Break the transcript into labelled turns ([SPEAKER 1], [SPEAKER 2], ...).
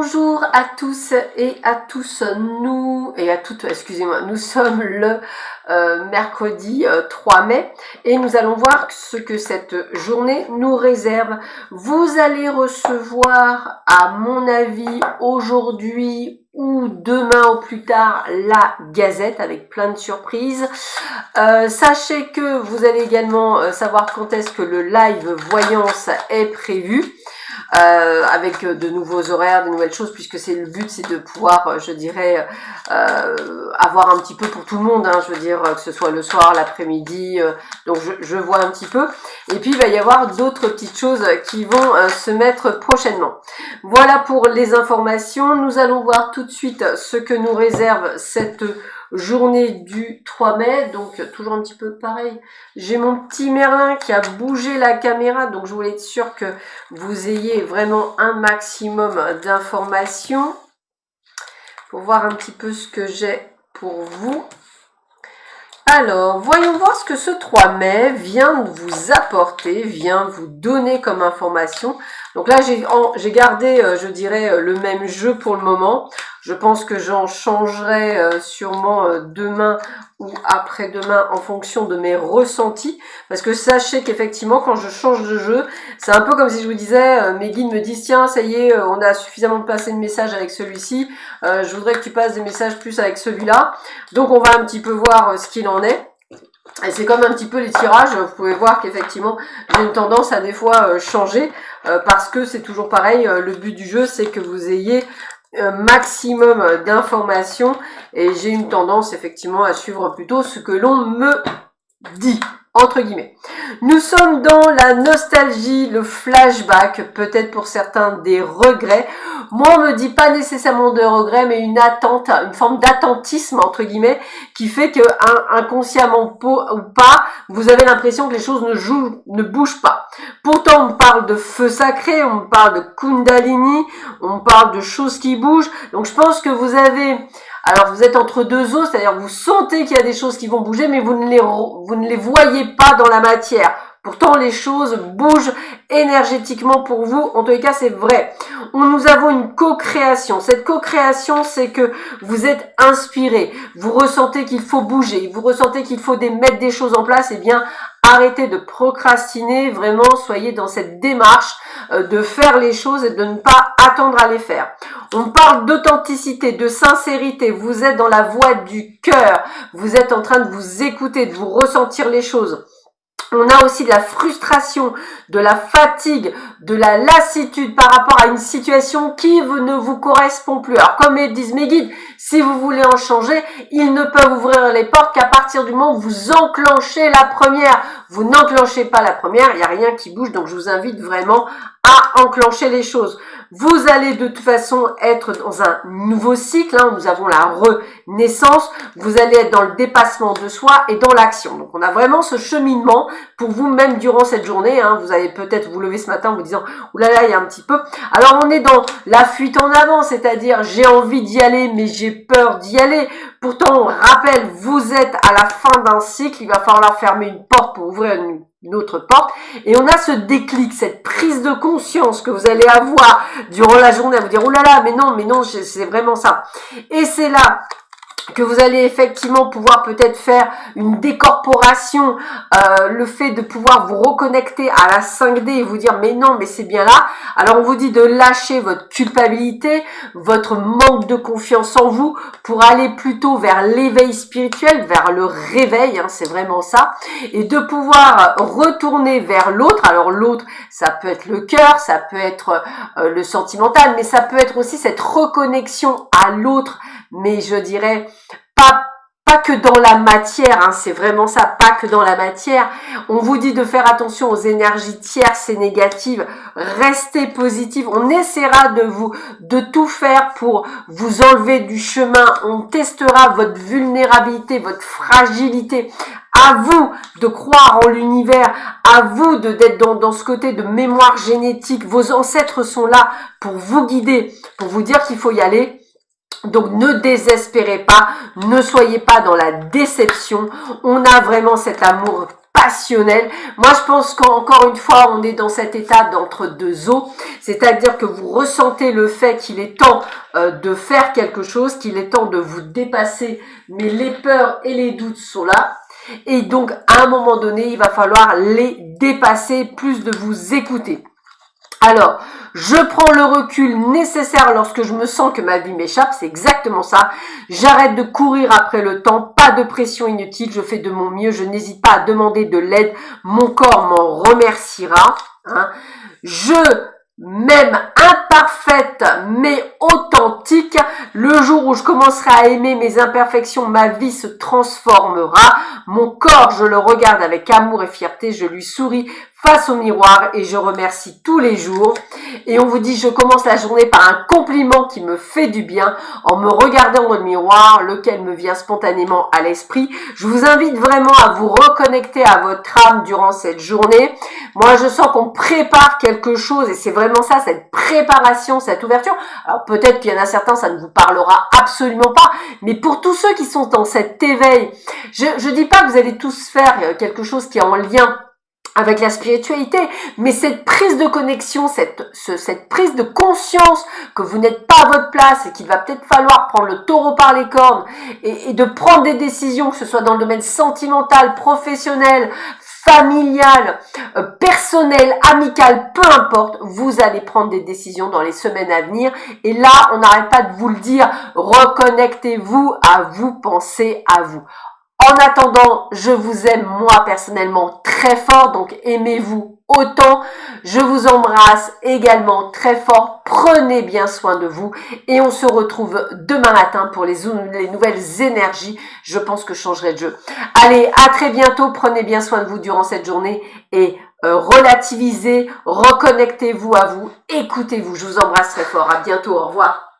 [SPEAKER 1] Bonjour à tous et à tous, nous sommes le mercredi 3 mai et nous allons voir ce que cette journée nous réserve. Vous allez recevoir, à mon avis, aujourd'hui ou demain au plus tard, la Gazette avec plein de surprises. Sachez que vous allez également savoir quand est-ce que le live voyance est prévu. Avec de nouveaux horaires, de nouvelles choses, puisque c'est le but, c'est de pouvoir, je dirais, avoir un petit peu pour tout le monde, hein, je veux dire, que ce soit le soir, l'après-midi, donc je vois un petit peu. Et puis, il va y avoir d'autres petites choses qui vont se mettre prochainement. Voilà pour les informations. Nous allons voir tout de suite ce que nous réserve cette journée du 3 mai, donc toujours un petit peu pareil. J'ai mon petit Merlin qui a bougé la caméra, donc je voulais être sûre que vous ayez vraiment un maximum d'informations pour voir un petit peu ce que j'ai pour vous. Alors, voyons voir ce que ce 3 mai vient vous apporter, vient vous donner comme information. Donc là, j'ai gardé, je dirais, le même jeu pour le moment. Je pense que j'en changerai sûrement demain ou après-demain en fonction de mes ressentis. Parce que sachez qu'effectivement, quand je change de jeu, c'est un peu comme si je vous disais, mes guides me disent, tiens, ça y est, on a suffisamment passé de messages avec celui-ci. Je voudrais que tu passes des messages plus avec celui-là. Donc, on va un petit peu voir ce qu'il en est. Et c'est comme un petit peu les tirages, vous pouvez voir qu'effectivement j'ai une tendance à des fois changer parce que c'est toujours pareil, le but du jeu c'est que vous ayez un maximum d'informations et j'ai une tendance effectivement à suivre plutôt ce que l'on me dit, entre guillemets. Nous sommes dans la nostalgie, le flashback, peut-être pour certains des regrets. Moi, on me dit pas nécessairement de regrets, mais une attente, une forme d'attentisme, entre guillemets, qui fait que inconsciemment ou pas, vous avez l'impression que les choses ne bougent pas. Pourtant, on parle de feu sacré, on parle de Kundalini, on parle de choses qui bougent. Donc, je pense que vous avez... Alors, vous êtes entre deux eaux, c'est-à-dire vous sentez qu'il y a des choses qui vont bouger, mais vous ne les voyez pas dans la matière. Pourtant, les choses bougent énergétiquement pour vous. En tous les cas, c'est vrai. Nous avons une co-création. Cette co-création, c'est que vous êtes inspiré. Vous ressentez qu'il faut bouger. Vous ressentez qu'il faut mettre des choses en place. Eh bien, arrêtez de procrastiner. Vraiment, soyez dans cette démarche de faire les choses et de ne pas attendre à les faire. On parle d'authenticité, de sincérité. Vous êtes dans la voie du cœur. Vous êtes en train de vous écouter, de vous ressentir les choses. On a aussi de la frustration, de la fatigue, de la lassitude par rapport à une situation qui ne vous correspond plus. Alors comme disent mes guides, si vous voulez en changer, ils ne peuvent ouvrir les portes qu'à partir du moment où vous enclenchez la première. Vous n'enclenchez pas la première, il n'y a rien qui bouge, donc je vous invite vraiment à enclencher les choses. Vous allez de toute façon être dans un nouveau cycle, hein, nous avons la renaissance, vous allez être dans le dépassement de soi et dans l'action. Donc on a vraiment ce cheminement pour vous même durant cette journée, hein, vous allez peut-être vous lever ce matin en vous disant « oulala, il y a un petit peu ». Alors on est dans la fuite en avant, c'est-à-dire j'ai envie d'y aller mais j'ai peur d'y aller. Pourtant on rappelle, vous êtes à la fin d'un cycle, il va falloir fermer une porte pour ouvrir une autre porte, et on a ce déclic, cette prise de conscience que vous allez avoir durant la journée à vous dire « oh là là, mais non, c'est vraiment ça ». Et c'est là que vous allez effectivement pouvoir peut-être faire une décorporation, le fait de pouvoir vous reconnecter à la 5D et vous dire mais non, mais c'est bien là. Alors on vous dit de lâcher votre culpabilité, votre manque de confiance en vous pour aller plutôt vers l'éveil spirituel, vers le réveil, hein, c'est vraiment ça, et de pouvoir retourner vers l'autre. Alors l'autre, ça peut être le cœur, ça peut être le sentimental, mais ça peut être aussi cette reconnexion à l'autre, mais je dirais pas que dans la matière, hein, c'est vraiment ça, pas que dans la matière. On vous dit de faire attention aux énergies tierces et négatives, restez positive, on essaiera de tout faire pour vous enlever du chemin, on testera votre vulnérabilité, votre fragilité. À vous de croire en l'univers, à vous d'être dans ce côté de mémoire génétique. Vos ancêtres sont là pour vous guider, pour vous dire qu'il faut y aller. Donc ne désespérez pas, ne soyez pas dans la déception. On a vraiment cet amour passionnel. Moi, je pense qu'encore une fois, on est dans cet état d'entre deux eaux, c'est-à-dire que vous ressentez le fait qu'il est temps de faire quelque chose, qu'il est temps de vous dépasser, mais les peurs et les doutes sont là. Et donc, à un moment donné, il va falloir les dépasser, plus de vous écouter. Alors, je prends le recul nécessaire lorsque je me sens que ma vie m'échappe, c'est exactement ça. J'arrête de courir après le temps, pas de pression inutile, je fais de mon mieux, je n'hésite pas à demander de l'aide, mon corps m'en remerciera. Hein. Je m'aime imparfaite mais authentique. Le jour où je commencerai à aimer mes imperfections, ma vie se transformera. Mon corps, je le regarde avec amour et fierté, je lui souris face au miroir et je remercie tous les jours. Et on vous dit, je commence la journée par un compliment qui me fait du bien en me regardant dans le miroir, lequel me vient spontanément à l'esprit. Je vous invite vraiment à vous reconnecter à votre âme durant cette journée. Moi, je sens qu'on prépare quelque chose et c'est vraiment ça, cette préparation, cette ouverture. Alors peut-être qu'il y en a certains, ça ne vous parlera absolument pas, mais pour tous ceux qui sont dans cet éveil, je dis pas que vous allez tous faire quelque chose qui est en lien avec la spiritualité, mais cette prise de connexion, cette prise de conscience que vous n'êtes pas à votre place et qu'il va peut-être falloir prendre le taureau par les cornes et de prendre des décisions, que ce soit dans le domaine sentimental, professionnel, familial, personnel, amical, peu importe, vous allez prendre des décisions dans les semaines à venir. Et là, on n'arrête pas de vous le dire, reconnectez-vous à vous, pensez à vous. En attendant, je vous aime moi personnellement très fort, donc aimez-vous autant. Je vous embrasse également très fort. Prenez bien soin de vous et on se retrouve demain matin pour les nouvelles énergies. Je pense que je changerai de jeu. Allez, à très bientôt. Prenez bien soin de vous durant cette journée et relativisez, reconnectez-vous à vous, écoutez-vous. Je vous embrasse très fort. À bientôt. Au revoir.